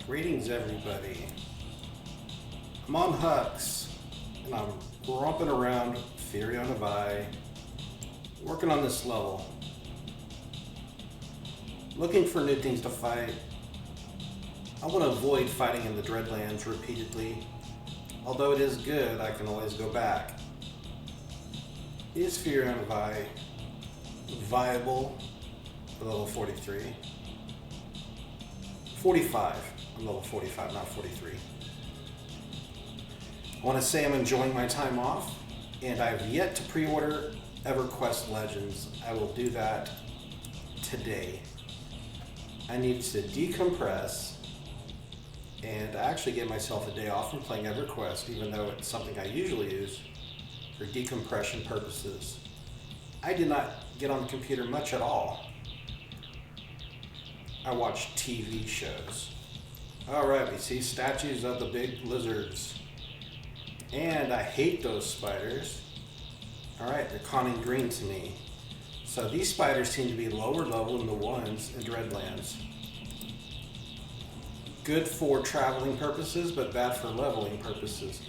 Greetings, everybody. I'm on Hux, and I'm romping around Firiona, working on this level, looking for new things to fight. I want to avoid fighting in the Dreadlands repeatedly. Although it is good, I can always go back. Is Firiona viable for level 43? 45. I'm level 45, not 43. I want to say I'm enjoying my time off, and I've yet to pre-order Everquest Legends. I will do that today. I need to decompress and actually get myself a day off from playing Everquest, even though it's something I usually use for decompression purposes. I did not get on the computer much at all. I watch TV shows. Alright, we see statues of the big lizards. And I hate those spiders. Alright, they're conning green to me. So these spiders seem to be lower level than the ones in Dreadlands. Good for traveling purposes, but bad for leveling purposes.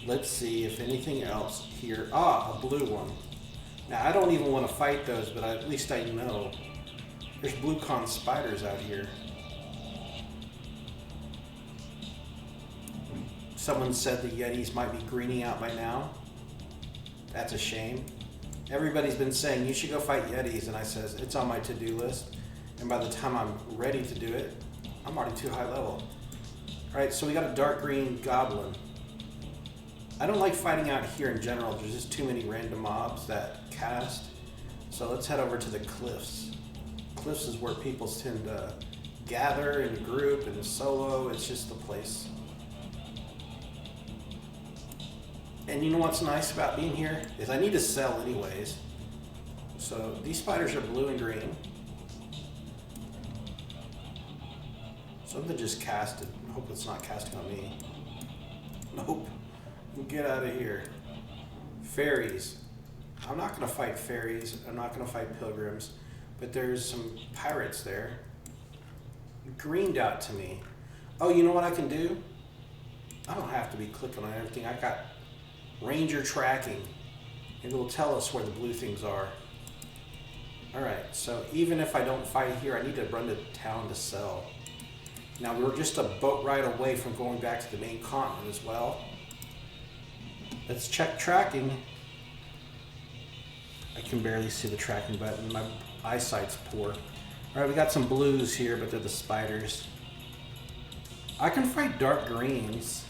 Let's see if anything else here. Ah, a blue one. Now, I don't even want to fight those, but at least I know. There's blue con spiders out here. Someone said the Yetis might be greening out by now. That's a shame. Everybody's been saying you should go fight Yetis, and I says it's on my to-do list. And by the time I'm ready to do it, I'm already too high level. Alright, so we got a dark green goblin. I don't like fighting out here in general. There's just too many random mobs that cast. So let's head over to the cliffs. Cliffs is where people tend to gather in a group and solo. It's just the place. And you know what's nice about being here is I need to sell anyways. So these spiders are blue and green. Something just casted. I hope it's not casting on me. Nope. Get out of here. Fairies. I'm not going to fight fairies. I'm not going to fight pilgrims. But there's some pirates there. Greened out to me. Oh, you know what I can do? I don't have to be clicking on everything. I got ranger tracking. And it will tell us where the blue things are. Alright, so even if I don't fight here, I need to run to town to sell. Now, we're just a boat ride away from going back to the main continent as well. Let's check tracking. I can barely see the tracking button. My eyesight's poor. Alright, we got some blues here, but they're the spiders. I can fight dark greens.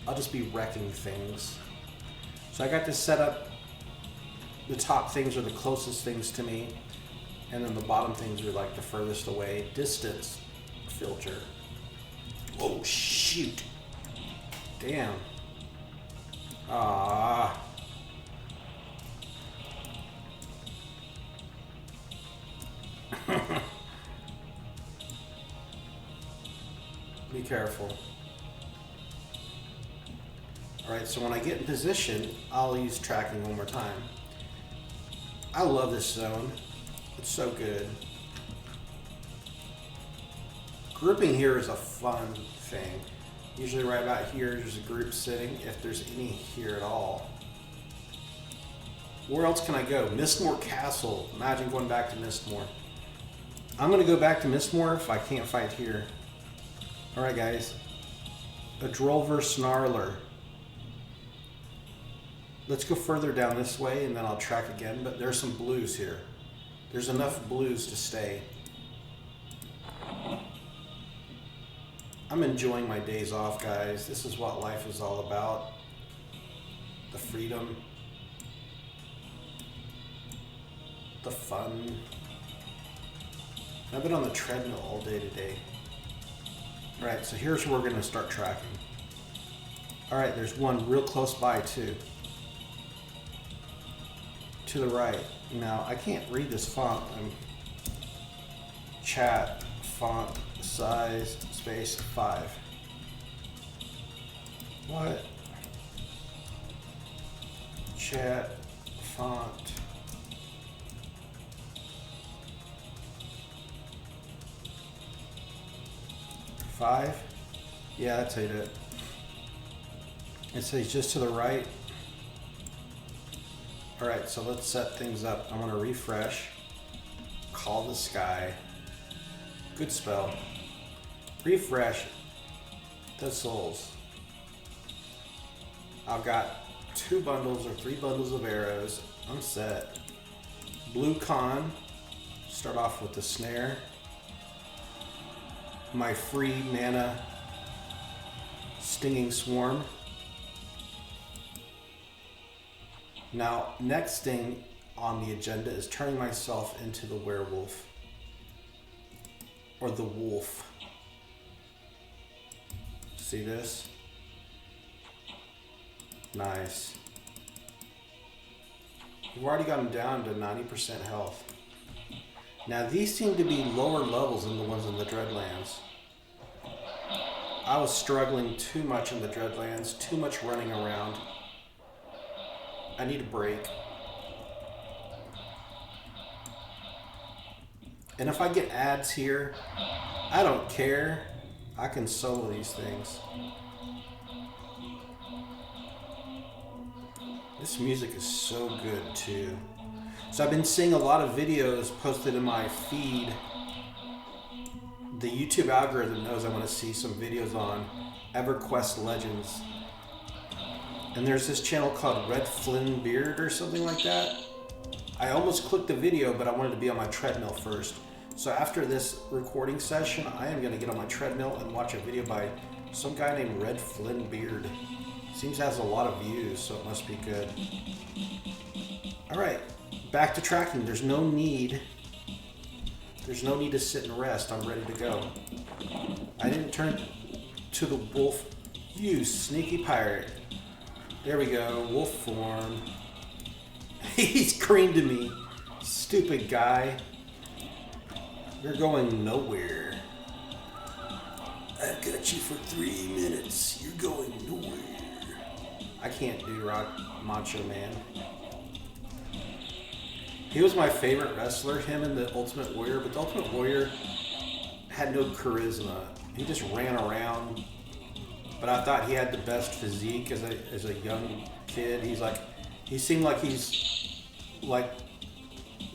I'll just be wrecking things. So I got this set up. The top things are the closest things to me. And then the bottom things are like the furthest away. Distance filter. Oh, shoot. Damn. Ah. Be careful. Alright, so when I get in position, I'll use tracking one more time. I love this zone. It's so good. Grouping here is a fun thing. Usually right about here, there's a group sitting, if there's any here at all. Where else can I go? Mistmore Castle. Imagine going back to Mistmore. I'm going to go back to Mistmore if I can't fight here. Alright guys. A Drolver Snarler. Let's go further down this way and then I'll track again, but there's some blues here. There's enough blues to stay. I'm enjoying my days off, guys. This is what life is all about. The freedom. The fun. I've been on the treadmill all day today. Alright, so here's where we're going to start tracking. Alright, there's one real close by too. To the right. Now, I can't read this font. Chat, font, size, space, 5. What? Chat, font. 5? Yeah, that's it. It says just to the right. Alright, so let's set things up. I'm going to refresh. Call the sky. Good spell. Refresh the souls. I've got 2 bundles or 3 bundles of arrows. I'm set. Blue con. Start off with the snare. My free mana stinging swarm. Now, next thing on the agenda is turning myself into the werewolf. Or the wolf. See this? Nice. We've already gotten down to 90% health. Now these seem to be lower levels than the ones in the Dreadlands. I was struggling too much in the Dreadlands, too much running around. I need a break. And if I get ads here, I don't care. I can solo these things. This music is so good too. So I've been seeing a lot of videos posted in my feed. The YouTube algorithm knows I want to see some videos on Everquest Legends. And there's this channel called Red Flynn Beard or something like that. I almost clicked the video, but I wanted to be on my treadmill first. So after this recording session, I am going to get on my treadmill and watch a video by some guy named Red Flynn Beard. Seems to has a lot of views, so it must be good. Alright, back to tracking. There's no need to sit and rest. I'm ready to go. I didn't turn to the wolf. You sneaky pirate. There we go, wolf form. He's creamed to me. Stupid guy. You're going nowhere. I've got you for 3 minutes. You're going nowhere. I can't do Rock Macho Man. He was my favorite wrestler, him and the Ultimate Warrior, but the Ultimate Warrior had no charisma. He just ran around. But I thought he had the best physique as a young kid. He seemed like he's like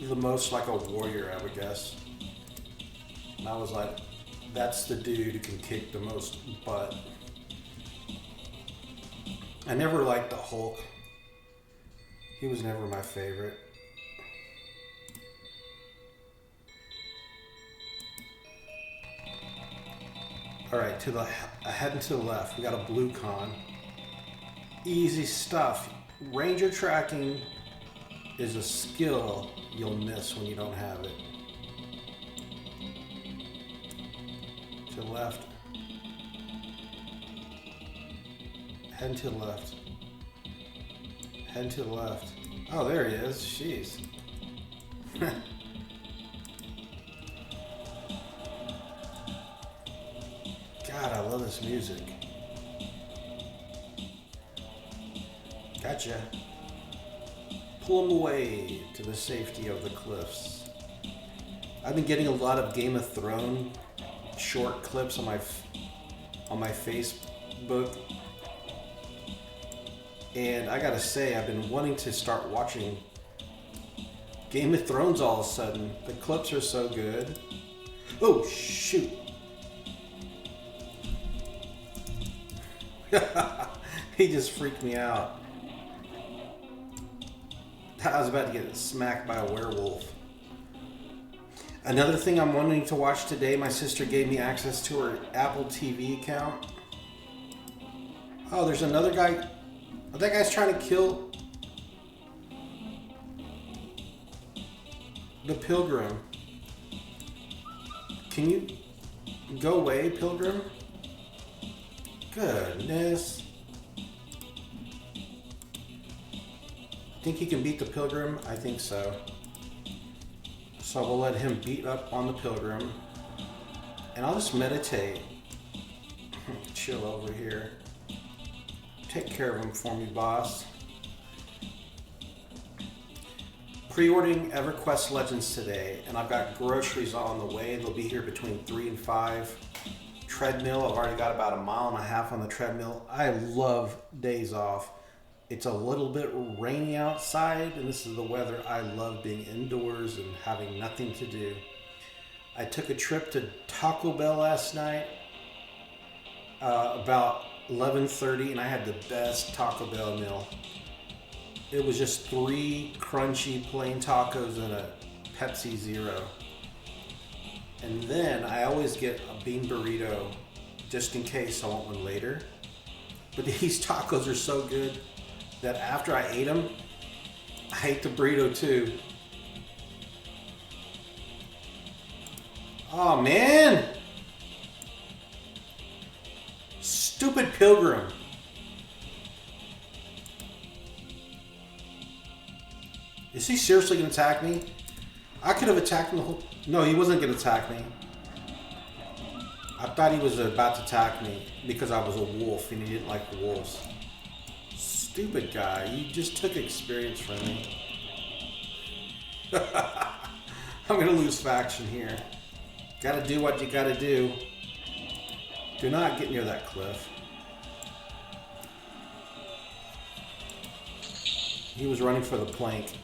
the most like a warrior, I would guess. And I was like, that's the dude who can kick the most butt. I never liked the Hulk. He was never my favorite. Alright, heading to the left, we got a blue con. Easy stuff. Ranger tracking is a skill you'll miss when you don't have it. To the left. Heading to the left. Heading to the left. Oh, there he is. Jeez. God, I love this music. Gotcha. Pull him away to the safety of the cliffs. I've been getting a lot of Game of Thrones short clips on my Facebook, and I gotta say, I've been wanting to start watching Game of Thrones all of a sudden. The clips are so good. Oh shoot. He just freaked me out. I was about to get smacked by a werewolf. Another thing I'm wanting to watch today, my sister gave me access to her Apple TV account. Oh, there's another guy. Oh, that guy's trying to kill the pilgrim. Can you go away, pilgrim? Goodness. Think he can beat the pilgrim? I think so. So we'll let him beat up on the pilgrim. And I'll just meditate. Chill over here. Take care of him for me, boss. Pre-ordering Everquest Legends today, and I've got groceries on the way. They'll be here between 3 and 5. treadmill. I've already got about 1.5 miles on the treadmill. I love days off. It's a little bit rainy outside, and this is the weather. I love being indoors and having nothing to do. I took a trip to Taco Bell last night, about 11:30, and I had the best Taco Bell meal. It was just 3 crunchy plain tacos and a Pepsi Zero. And then I always get a bean burrito just in case I want one later. But these tacos are so good that after I ate them, I ate the burrito too. Oh man! Stupid pilgrim. Is he seriously gonna attack me? I could have attacked him the whole... No, he wasn't gonna attack me. I thought he was about to attack me because I was a wolf and he didn't like wolves. Stupid guy, you just took experience from me. I'm gonna lose faction here. Gotta do what you gotta do. Do not get near that cliff. He was running for the plank.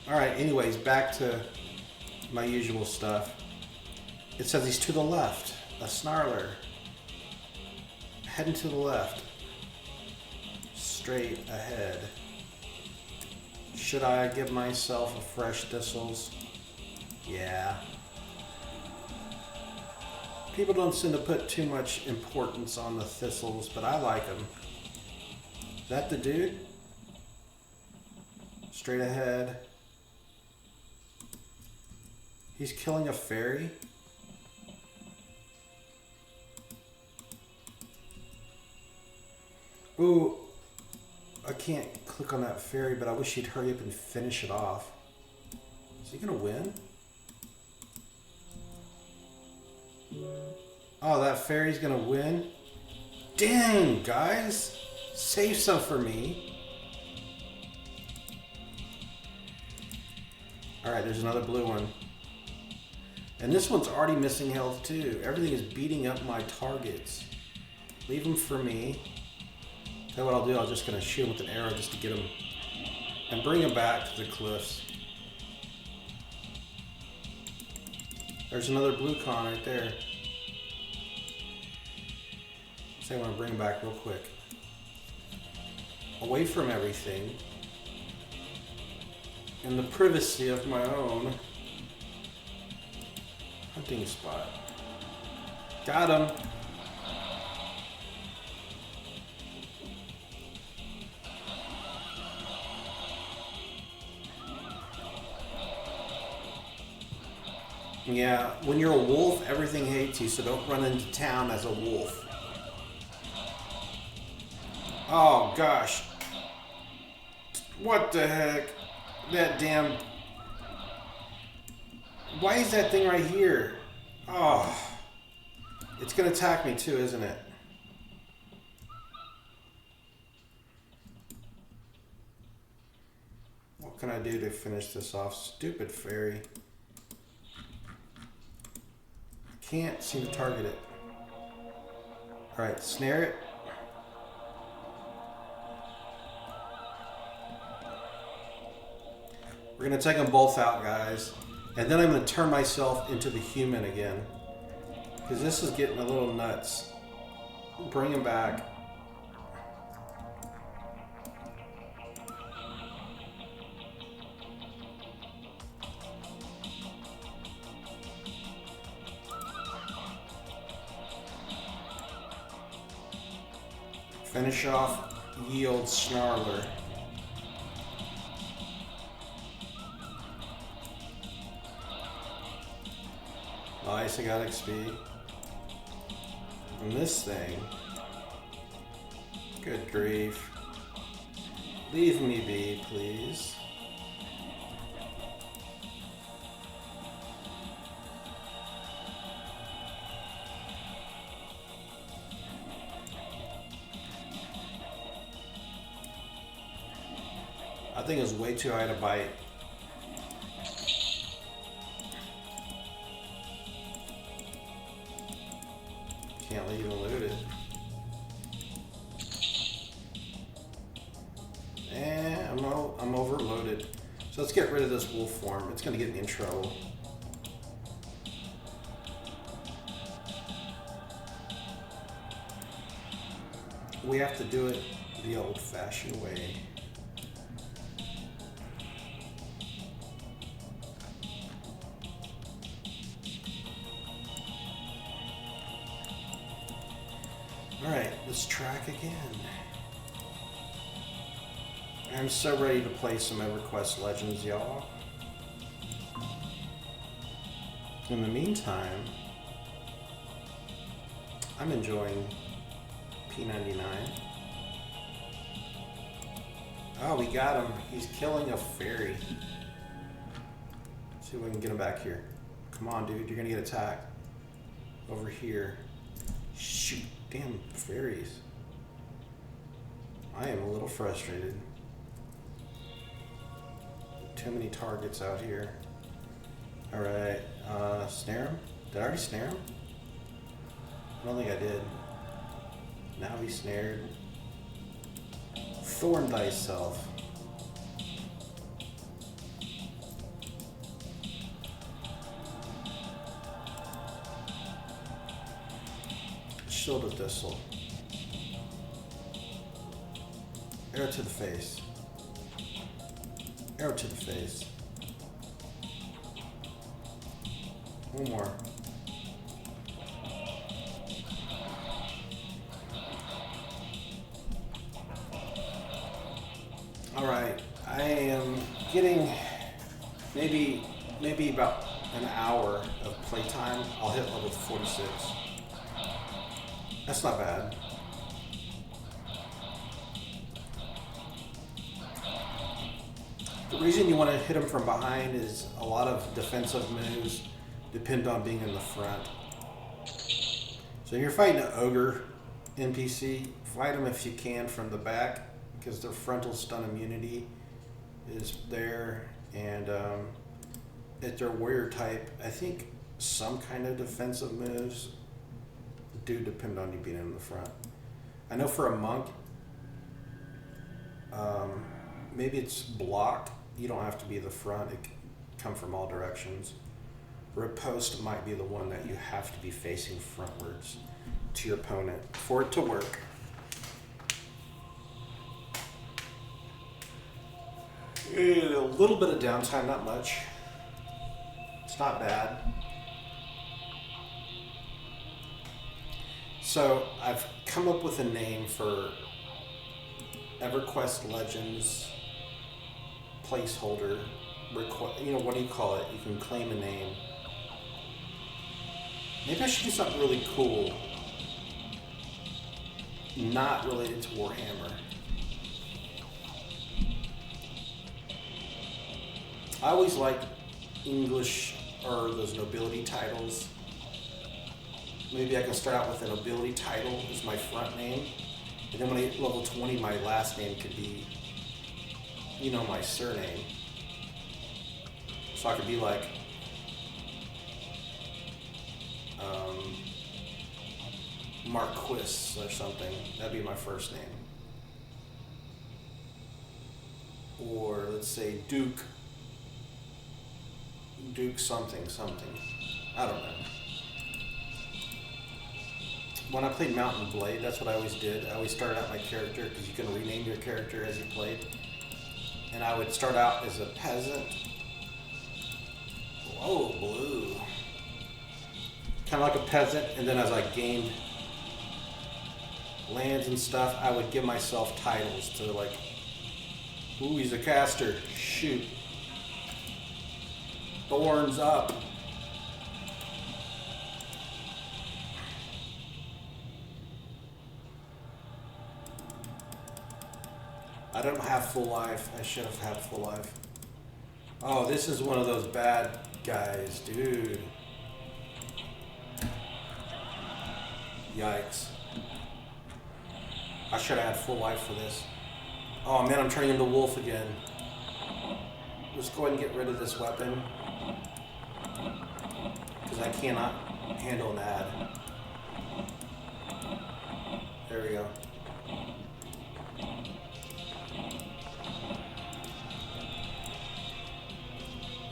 Alright, anyways, back to my usual stuff. It says he's to the left. A snarler. Heading to the left. Straight ahead. Should I give myself a fresh thistles? Yeah. People don't seem to put too much importance on the thistles, but I like them. Is that the dude? Straight ahead. He's killing a fairy? Ooh, I can't click on that fairy, but I wish he'd hurry up and finish it off. Is he gonna win? Oh, that fairy's gonna win? Dang, guys! Save some for me. Alright, there's another blue one. And this one's already missing health too. Everything is beating up my targets. Leave them for me. Tell you what I'll do, I'm just gonna shoot him with an arrow just to get him and bring him back to the cliffs. There's another blue con right there. So I want to bring him back real quick. Away from everything. In the privacy of my own hunting spot. Got him. Yeah, when you're a wolf, everything hates you, so don't run into town as a wolf. Oh gosh. What the heck? That damn... Why is that thing right here? Oh. It's gonna attack me too, isn't it? What can I do to finish this off? Stupid fairy. Can't seem to target it. Alright, snare it. We're going to take them both out, guys. And then I'm going to turn myself into the human again. Because this is getting a little nuts. Bring him back. Finish off Yield Snarler. Nice, I got XP. And this thing. Good grief. Leave me be, please. I think it's way too high to bite. Can't leave and loot it. And I'm overloaded. So let's get rid of this wolf form. It's going to get me in trouble. We have to do it the old-fashioned way. Alright, let's track again. I'm so ready to play some Everquest Legends, y'all. In the meantime, I'm enjoying p89. Oh, we got him. He's killing a fairy. Let's see if we can get him back here. Come on, dude. You're gonna get attacked. Over here. Shoot. Damn fairies. I am a little frustrated. Too many targets out here. Alright. Snare him? Did I already snare him? I don't think I did. Now he's snared. Thorn thyself. Shield of Thistle. Arrow to the face. Arrow to the face. One more. Alright, I am getting maybe about an hour of playtime. I'll hit level 46. That's not bad. The reason you want to hit them from behind is a lot of defensive moves depend on being in the front. So if you're fighting an ogre NPC, fight them if you can from the back, because their frontal stun immunity is there, and if they're warrior type, I think some kind of defensive moves do depend on you being in the front. I know for a monk, maybe it's block. You don't have to be the front. It can come from all directions. Riposte might be the one that you have to be facing frontwards to your opponent for it to work. A little bit of downtime, not much. It's not bad. So I've come up with a name for Everquest Legends placeholder. You know, what do you call it? You can claim a name. Maybe I should do something really cool, not related to Warhammer. I always like English or those nobility titles. Maybe I can start out with a nobility title as my front name, and then when I hit level 20, my last name could be, you know, my surname. So I could be like, Marquis or something. That'd be my first name. Or let's say Duke something. I don't know. When I played Mountain Blade, that's what I always did. I always started out my character, because you can rename your character as you played. And I would start out as a peasant. Whoa, blue. Kind of like a peasant, and then as I gained lands and stuff, I would give myself titles to, like, ooh, he's a caster. Shoot. Thorns up. I don't have full life. I should have had full life. Oh, this is one of those bad guys, dude. Yikes. I should have had full life for this. Oh man, I'm turning into wolf again. Let's go ahead and get rid of this weapon, because I cannot handle an ad. There we go.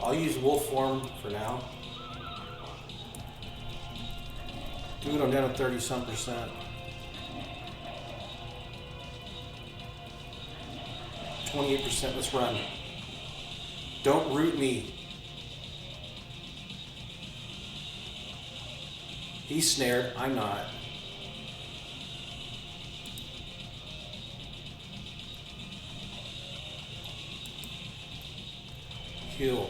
I'll use wolf form for now. Dude, I'm down to 30-some%. 28%, let's run. Don't root me. He's snared, I'm not. Heal.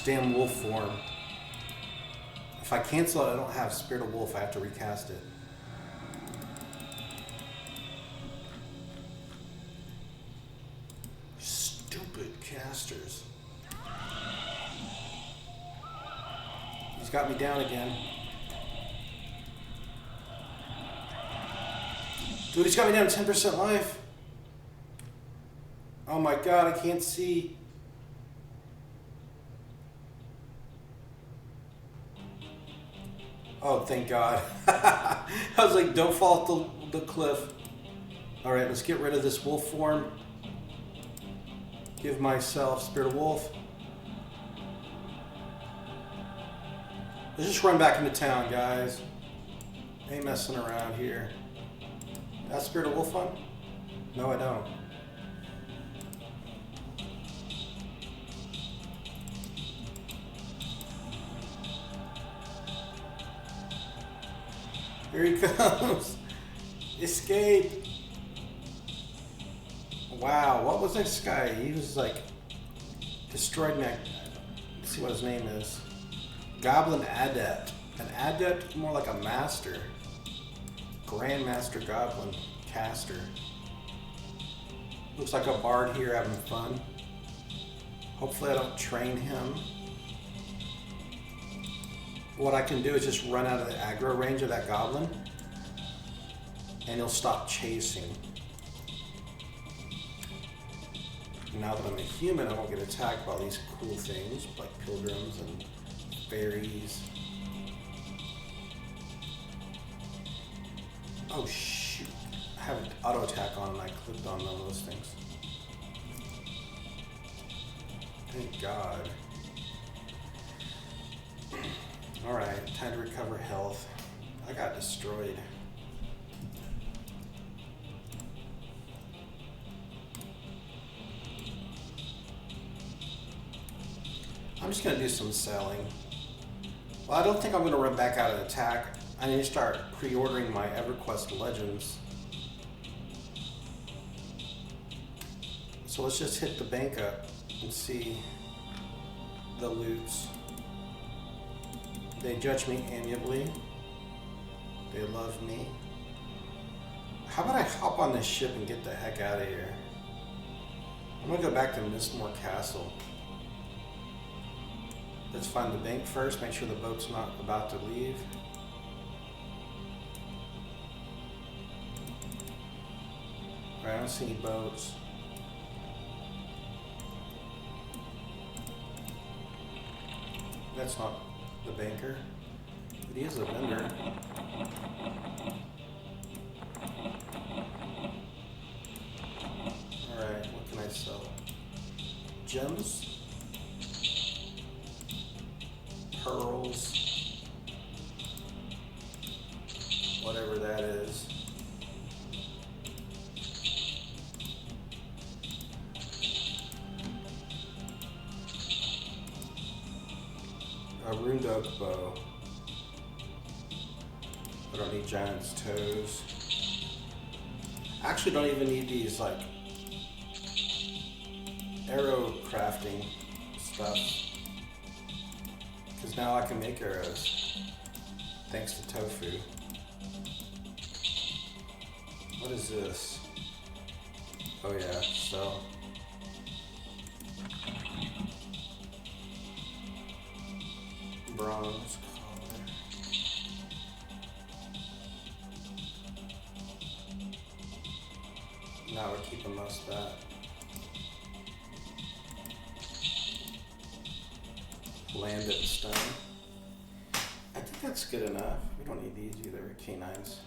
Damn wolf form. If I cancel it, I don't have Spirit of Wolf. I have to recast it. Stupid casters. He's got me down again. Dude, he's got me down to 10% life. Oh my god, I can't see. Oh, thank God. I was like, don't fall off the cliff. All right, let's get rid of this wolf form. Give myself Spirit of Wolf. Let's just run back into town, guys. Ain't messing around here. That Spirit of Wolf on? No, I don't. Here he comes. Escape. Wow, what was this guy? He was like destroyed neck. Let's see what his name is. Goblin Adept. An adept, more like a master. Grandmaster Goblin caster. Looks like a bard here having fun. Hopefully I don't train him. What I can do is just run out of the aggro range of that goblin and he'll stop chasing. Now that I'm a human, I won't get attacked by all these cool things like pilgrims and fairies. Oh shoot, I have an auto attack on and I clicked on one of those things. Thank God. Alright, time to recover health. I got destroyed. I'm just going to do some selling. Well, I don't think I'm going to run back out of attack. I need to start pre-ordering my Everquest Legends. So let's just hit the bank up and see the loots. They judge me amiably. They love me. How about I hop on this ship and get the heck out of here? I'm gonna go back to Mistmore Castle. Let's find the bank first, make sure the boat's not about to leave. Alright, I don't see any boats. That's not the banker, but he is a vendor. Alright, what can I sell? Gems? Pearls? Whatever that is. A runed oak bow. I don't need giant's toes. I actually don't even need these like arrow crafting stuff, because now I can make arrows thanks to tofu. What is this? Oh yeah, so. Bronze collar. Now we're keeping most of that. Land it in stone. I think that's good enough. We don't need these either, canines.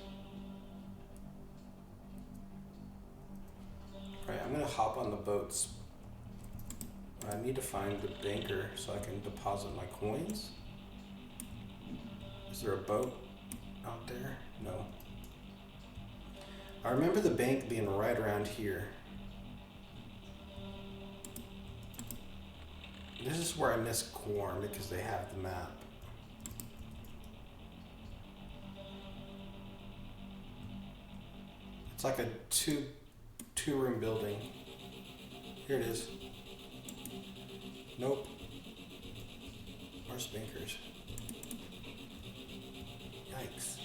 Alright, I'm gonna hop on the boats. I need to find the banker so I can deposit my coins. Is there a boat out there? No. I remember the bank being right around here. This is where I missed corn because they have the map. It's like a two-room building. Here it is. Nope. Where's bankers? Yikes.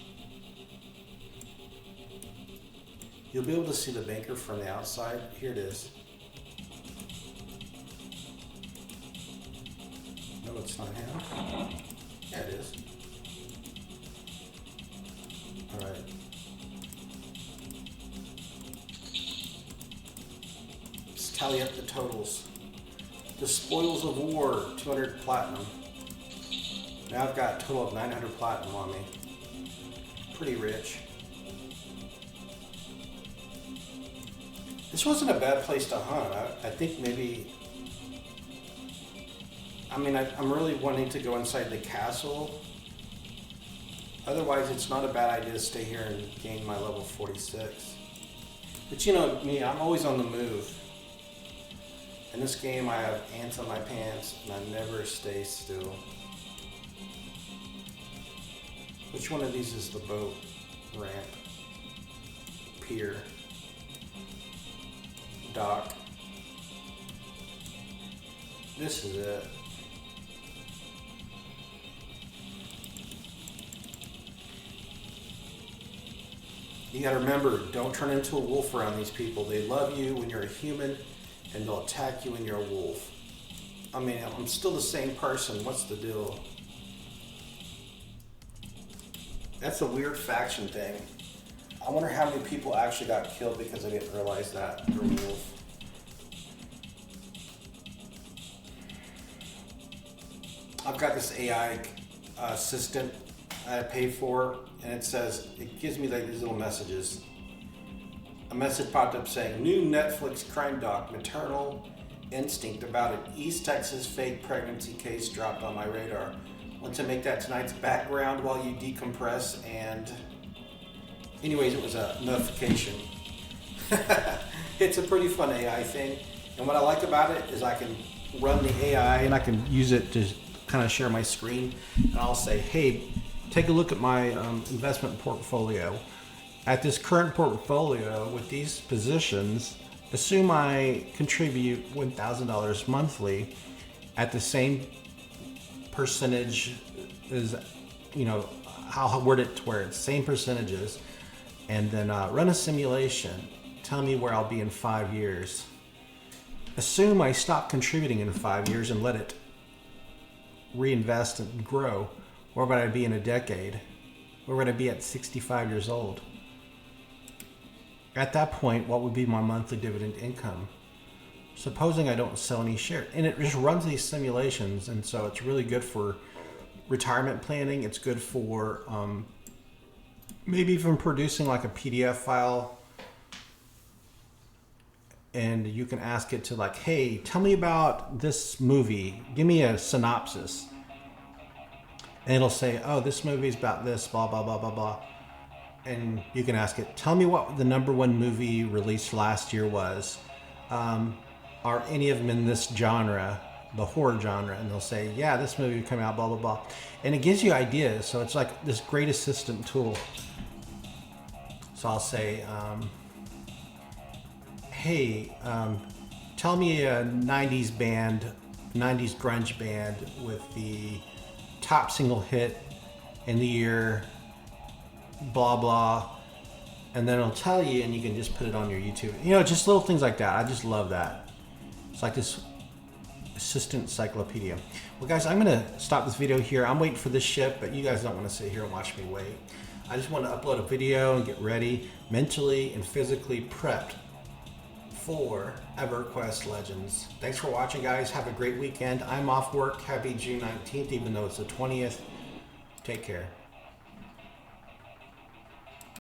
You'll be able to see the banker from the outside. Here it is. No, it's not him. Yeah, it is. All right. Let's tally up the totals. The spoils of war, 200 platinum. Now I've got a total of 900 platinum on me. Pretty rich. This wasn't a bad place to hunt. I think maybe... I mean, I'm really wanting to go inside the castle. Otherwise, it's not a bad idea to stay here and gain my level 46. But you know me, I'm always on the move. In this game, I have ants on my pants, and I never stay still. Which one of these is the boat ramp? Pier. Dock. This is it. You gotta remember, don't turn into a wolf around these people. They love you when you're a human, and they'll attack you when you're a wolf. I mean, I'm still the same person. What's the deal? That's a weird faction thing. I wonder how many people actually got killed because I didn't realize that they're a wolf. I've got this AI assistant I pay for, and it gives me like these little messages. A message popped up saying, new Netflix crime doc, maternal instinct about an East Texas fake pregnancy case dropped on my radar. Want to make that tonight's background while you decompress, and anyways, it was a notification. It's a pretty fun AI thing, and what I like about it is I can run the AI and I can use it to kind of share my screen, and I'll say, hey, take a look at my investment portfolio. At this current portfolio with these positions, assume I contribute $1,000 monthly at the same percentage as, you know, I'll word it to where it's same percentages, and then run a simulation. Tell me where I'll be in 5 years. Assume I stop contributing in 5 years and let it reinvest and grow. Where would I be in a decade? Where would I be at 65 years old? At that point, what would be my monthly dividend income? Supposing I don't sell any shares. And it just runs these simulations, and so it's really good for retirement planning. It's good for maybe even producing like a PDF file. And you can ask it to like, hey, tell me about this movie. Give me a synopsis. And it'll say, oh, this movie is about this, blah, blah, blah, blah, blah. And you can ask it, tell me what the #1 movie released last year was. Are any of them in this genre, the horror genre? And they'll say, yeah, this movie came out, blah, blah, blah. And it gives you ideas. So it's like this great assistant tool. So I'll say, hey, tell me a 90s band, 90s grunge band with the top single hit in the year, blah, blah, and then it'll tell you, and you can just put it on your YouTube. You know, just little things like that. I just love that. It's like this assistant encyclopedia. Well, guys, I'm gonna stop this video here. I'm waiting for this ship, but you guys don't want to sit here and watch me wait. I just want to upload a video and get ready, mentally and physically prepped for Everquest Legends. Thanks for watching, guys. Have a great weekend. I'm off work. Happy June 19th, even though it's the 20th. Take care.